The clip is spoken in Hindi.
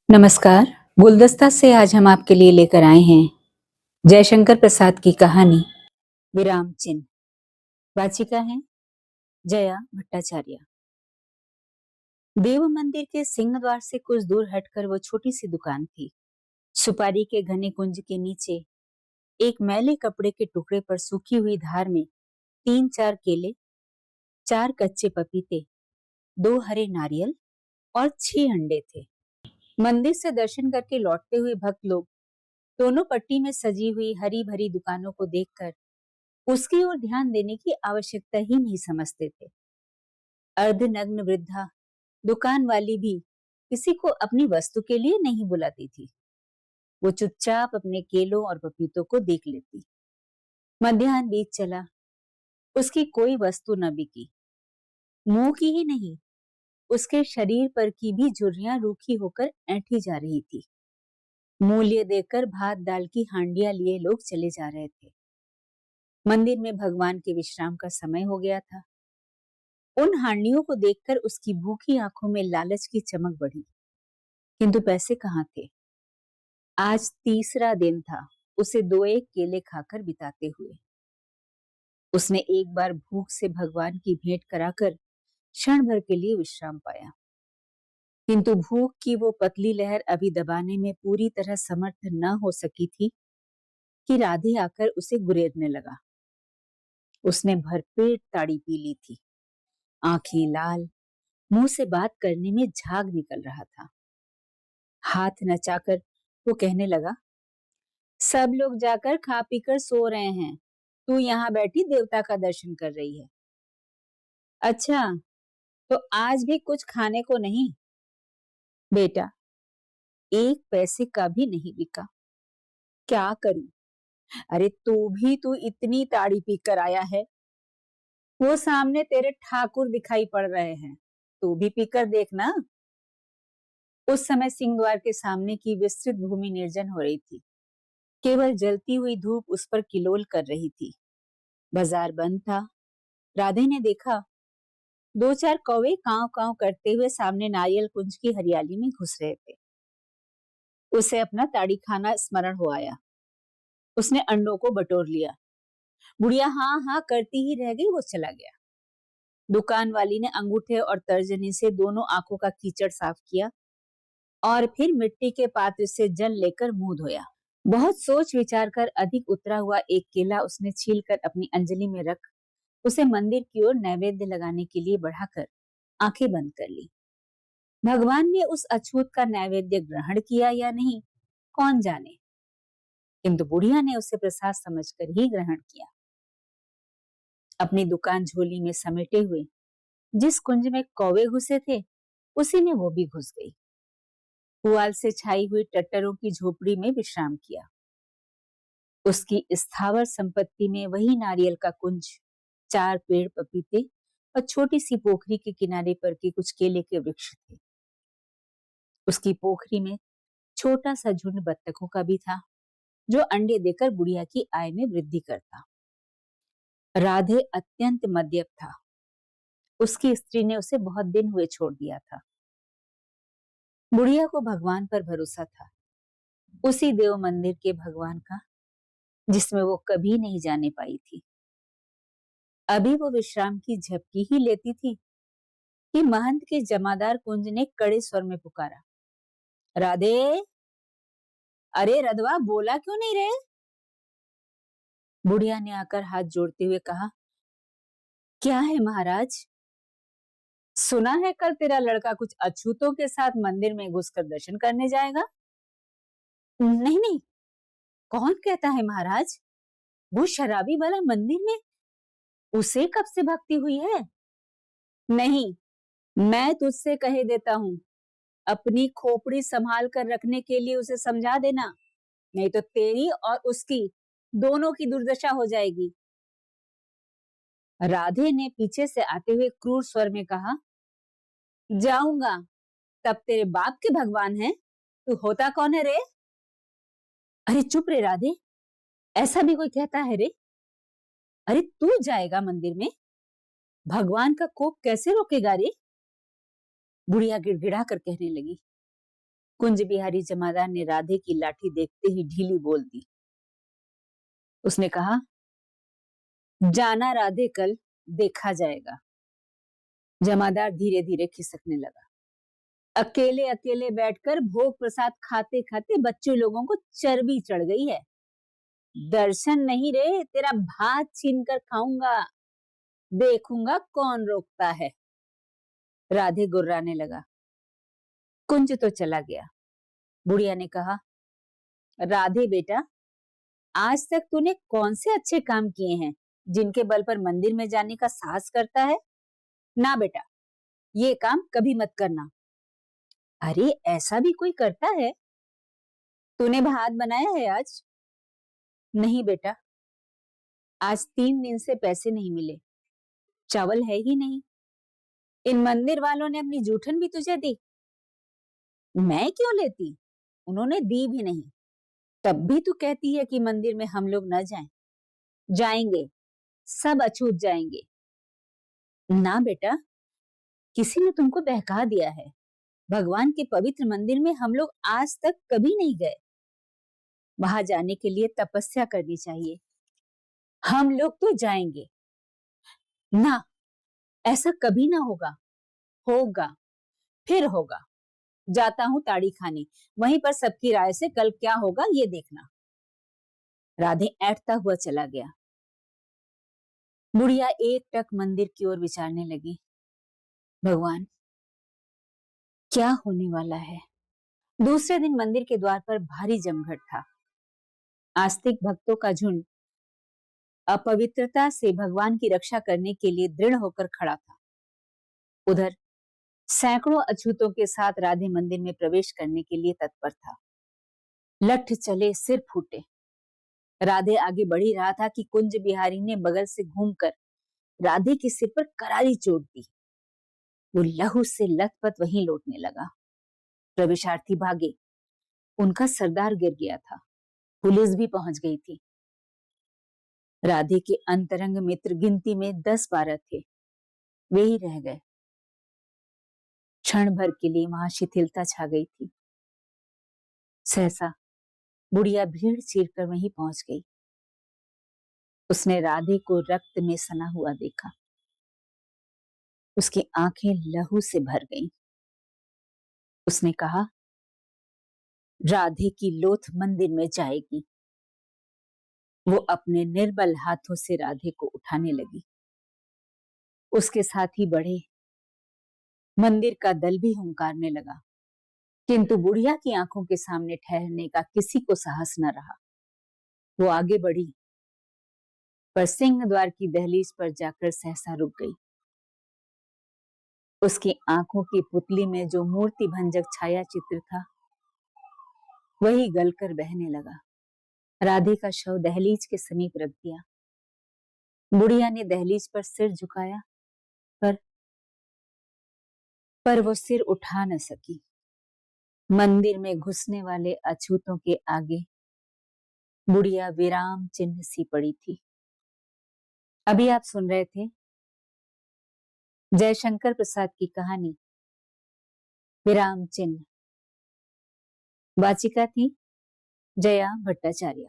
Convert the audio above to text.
नमस्कार। गुलदस्ता से आज हम आपके लिए लेकर आए हैं जयशंकर प्रसाद की कहानी विराम चिन्ह। वाचिका है जया भट्टाचार्य। देव मंदिर के सिंह द्वार से कुछ दूर हटकर वो छोटी सी दुकान थी। सुपारी के घने कुंज के नीचे एक मैले कपड़े के टुकड़े पर सूखी हुई धार में 3-4 केले, 4 कच्चे पपीते, 2 हरे नारियल और 6 अंडे थे। मंदिर से दर्शन करके लौटते हुए भक्त लोग दोनों पट्टी में सजी हुई हरी भरी दुकानों को देखकर उसकी ओर ध्यान देने की आवश्यकता ही नहीं समझते थे। अर्धनग्न वृद्धा दुकान वाली भी किसी को अपनी वस्तु के लिए नहीं बुलाती थी। वो चुपचाप अपने केलों और पपीतों को देख लेती। मध्याह्न बीत चला, उसकी कोई वस्तु न बिकी। मुंह की ही नहीं, उसके शरीर पर की भी झुर्रियां रूखी होकर ऐंठी जा रही थी। मूल्य देकर भात दाल की हांडियां लिए लोग चले जा रहे थे। मंदिर में भगवान के विश्राम का समय हो गया था। उन हांडियों को देखकर उसकी भूखी आंखों में लालच की चमक बढ़ी, किंतु पैसे कहाँ थे। आज तीसरा दिन था उसे 2-1 केले खाकर बिताते हुए। उसने एक बार भूख से भगवान की भेंट कराकर क्षण भर के लिए विश्राम पाया, किंतु भूख की वो पतली लहर अभी दबाने में पूरी तरह समर्थ न हो सकी थी कि राधे आकर उसे गुरेरने लगा। उसने भरपेट ताड़ी पी ली थी, आंखें लाल, मुंह से बात करने में झाग निकल रहा था। हाथ नचाकर वो कहने लगा, सब लोग जाकर खा पीकर सो रहे हैं, तू यहाँ बैठी देवता का दर्शन कर रही है। अच्छा, तो आज भी कुछ खाने को नहीं? बेटा, 1 पैसे का भी नहीं बिका। क्या करूं? अरे तू इतनी ताड़ी पी कर आया है। वो सामने तेरे ठाकुर दिखाई पड़ रहे हैं, तू भी पीकर देखना। उस समय सिंह द्वार के सामने की विस्तृत भूमि निर्जन हो रही थी। केवल जलती हुई धूप उस पर किलोल कर रही थी। बाजार बंद था। राधे ने देखा 2-4 कौवे कांव कांव करते हुए सामने नारियल कुंज की हरियाली में घुस रहे थे। उसे अपना ताड़ी खाना स्मरण हो आया। उसने अंडों को बटोर लिया। बुढ़िया हाँ हाँ करती ही रह गई, वो चला गया। दुकान वाली ने अंगूठे और तर्जनी से दोनों आंखों का कीचड़ साफ किया और फिर मिट्टी के पात्र से जल लेकर मुंह धोया। बहुत सोच विचार कर अधिक उतरा हुआ एक केला उसने छीलकर अपनी अंजलि में रख उसे मंदिर की ओर नैवेद्य लगाने के लिए बढ़ाकर आंखें बंद कर ली। भगवान ने उस अछूत का नैवेद्य ग्रहण किया या नहीं, कौन जाने, किंतु बुढ़िया ने उसे प्रसाद समझकर ही ग्रहण किया। अपनी दुकान झोली में समेटे हुए जिस कुंज में कौवे घुसे थे, उसी में वो भी घुस गई। पुआल से छाई हुई टट्टरों की झोपड़ी में विश्राम किया। उसकी स्थावर संपत्ति में वही नारियल का कुंज, 4 पेड़ पपीते और छोटी सी पोखरी के किनारे पर के कुछ केले के वृक्ष थे। उसकी पोखरी में छोटा सा झुंड बत्तखों का भी था, जो अंडे देकर बुढ़िया की आय में वृद्धि करता। राधे अत्यंत मद्यप था। उसकी स्त्री ने उसे बहुत दिन हुए छोड़ दिया था। बुढ़िया को भगवान पर भरोसा था, उसी देव मंदिर के भगवान का जिसमें वो कभी नहीं जाने पाई थी। अभी वो विश्राम की झपकी ही लेती थी कि महंत के जमादार कुंज ने कड़े स्वर में पुकारा, राधे, अरे रधवा बोला क्यों नहीं रे? बुढ़िया ने आकर हाथ जोड़ते हुए कहा, क्या है महाराज? सुना है कल तेरा लड़का कुछ अछूतों के साथ मंदिर में घुसकर दर्शन करने जाएगा। नहीं नहीं, कौन कहता है महाराज? वो शराबी वाला मंदिर में, उसे कब से भक्ति हुई है? नहीं, मैं तुझसे कहे देता हूं, अपनी खोपड़ी संभाल कर रखने के लिए उसे समझा देना, नहीं तो तेरी और उसकी दोनों की दुर्दशा हो जाएगी। राधे ने पीछे से आते हुए क्रूर स्वर में कहा, जाऊंगा, तब तेरे बाप के भगवान हैं, तू होता कौन है रे? अरे चुप रे राधे, ऐसा भी कोई कहता है रे? अरे तू जाएगा मंदिर में? भगवान का कोप कैसे रोकेगा रे? बुढ़िया गिड़गिड़ा कर कहने लगी। कुंज बिहारी जमादार ने राधे की लाठी देखते ही ढीली बोल दी। उसने कहा, जाना राधे, कल देखा जाएगा। जमादार धीरे धीरे खिसकने लगा। अकेले अकेले बैठकर भोग प्रसाद खाते खाते बच्चे लोगों को चर्बी चढ़ गई है। दर्शन नहीं रे, तेरा भात छीन कर खाऊंगा, देखूंगा कौन रोकता है। राधे गुर्राने लगा। कुंज तो चला गया। बुढ़िया ने कहा, राधे बेटा, आज तक तूने कौन से अच्छे काम किए हैं जिनके बल पर मंदिर में जाने का साहस करता है? ना बेटा, ये काम कभी मत करना। अरे ऐसा भी कोई करता है? तूने भात बनाया है आज? नहीं बेटा, आज 3 दिन से पैसे नहीं मिले, चावल है ही नहीं। इन मंदिर वालों ने अपनी जूठन भी तुझे दी? मैं क्यों लेती, उन्होंने दी भी नहीं। तब भी तू कहती है कि मंदिर में हम लोग न जाएं। जाएंगे, सब अछूत जाएंगे। ना बेटा, किसी ने तुमको बहका दिया है। भगवान के पवित्र मंदिर में हम लोग आज तक कभी नहीं गए। वहां जाने के लिए तपस्या करनी चाहिए। हम लोग तो जाएंगे। ना, ऐसा कभी ना होगा। होगा, फिर होगा। जाता हूं ताड़ी खाने, वहीं पर सबकी राय से कल क्या होगा ये देखना। राधे ऐंठता हुआ चला गया। बुढ़िया एकटक मंदिर की ओर विचारने लगी। भगवान, क्या होने वाला है? दूसरे दिन मंदिर के द्वार पर भारी जमघट था। आस्तिक भक्तों का झुंड अपवित्रता से भगवान की रक्षा करने के लिए दृढ़ होकर खड़ा था। उधर सैकड़ों अछूतों के साथ राधे मंदिर में प्रवेश करने के लिए तत्पर था। लठ चले सिर फूटे। राधे आगे बढ़ ही रहा था कि कुंज बिहारी ने बगल से घूमकर राधे के सिर पर करारी चोट दी। वो लहू से लथपथ वहीं लौटने लगा। प्रवेशार्थी भागे। उनका सरदार गिर गया था। पुलिस भी पहुंच गई थी। राधे के अंतरंग मित्र गिनती में 10-12 थे। वे ही रह गए। क्षण भर के लिए वहां शिथिलता छा गई थी। सहसा बुढ़िया भीड़ चीरकर वहीं पहुंच गई। उसने राधे को रक्त में सना हुआ देखा। उसकी आंखें लहू से भर गईं। उसने कहा, राधे की लोथ मंदिर में जाएगी। वो अपने निर्बल हाथों से राधे को उठाने लगी। उसके साथ ही बढ़े मंदिर का दल भी हुंकारने लगा, किंतु बुढ़िया की आंखों के सामने ठहरने का किसी को साहस न रहा। वो आगे बढ़ी, पर सिंह द्वार की दहलीज पर जाकर सहसा रुक गई। उसकी आंखों की पुतली में जो मूर्ति भंजक छाया चित्र था, वही गलकर बहने लगा। राधे का शव दहलीज के समीप रख दिया। बुढ़िया ने दहलीज पर सिर झुकाया, पर वो सिर उठा न सकी। मंदिर में घुसने वाले अछूतों के आगे बुढ़िया विराम चिन्ह सी पड़ी थी। अभी आप सुन रहे थे जयशंकर प्रसाद की कहानी विराम चिन्ह। वाचिका थी जया भट्टाचार्य।